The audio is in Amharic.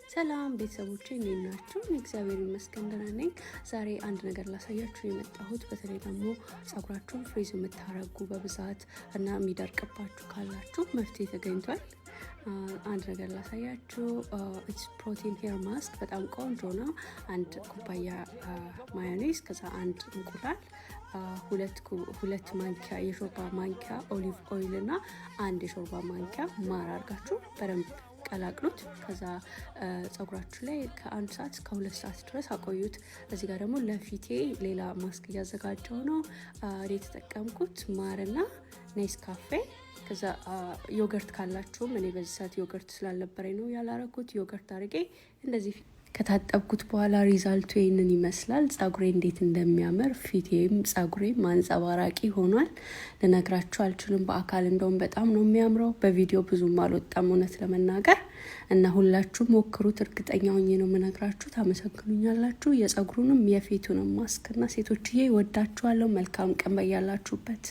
ሰላም ቤተሰቦቼ እንዴት ናችሁ? እግዚአብሔር ይመስገን ደህና ነኝ። ዛሬ አንድ ነገር ላሳያችሁ የመጣሁት በተለይ ደግሞ ጸጉራችሁን ፍሪዝ የምታረጉ በብዛት እና የሚደርቅባችሁ ካላችሁ መፍትሄ ተገኝቷል። አንድ ነገር ላሳያችሁ። ኢትስ ፕሮቲን ሄር ማስክ በጣም ቆንጆ ነው። አንድ ኩባያ ማዮኔዝ፣ ከዛ አንድ እንቁላል፣ ሁለት ማንኪያ የሾርባ ማንኪያ ኦሊቭ ኦይል እና አንድ የሾርባ ማንኪያ ማር አድርጋችሁ በደንብ ቀላቅሉት። ከዛ ጸጉራችሁ ላይ ከ1 ሰዓት እስከ 2 ሰዓት ድረስ አቆዩት። እዚህ ጋር ደግሞ ለፊቴ ሌላ ማስክ እያዘጋጀው ነው። የተጠቀምኩት ማርና ኔስካፌ፣ ከዛ ዮገርት ካላችሁም፣ እኔ በዚህ ሰዓት ዮገርት ስላልነበረኝ ነው ያላረኩት። ዮገርት አድርጌ እንደዚህ ከታጠብኩት በኋላ ሪዛልቱ ይህንን ይመስላል። ጸጉሬ እንዴት እንደሚያምር ፊቴም ጸጉሬም አንጸባራቂ ሆኗል። ልነግራችሁ አልችልም። በአካል እንደውም በጣም ነው የሚያምረው። በቪዲዮ ብዙም አልወጣም እውነት ለመናገር እና ሁላችሁም ሞክሩት። እርግጠኛ ሆኜ ነው የምነግራችሁ። ታመሰግኑኛላችሁ። የጸጉሩንም የፊቱንም ማስክና ሴቶችዬ ወዳችኋለሁ። መልካም ቀን በያላችሁበት።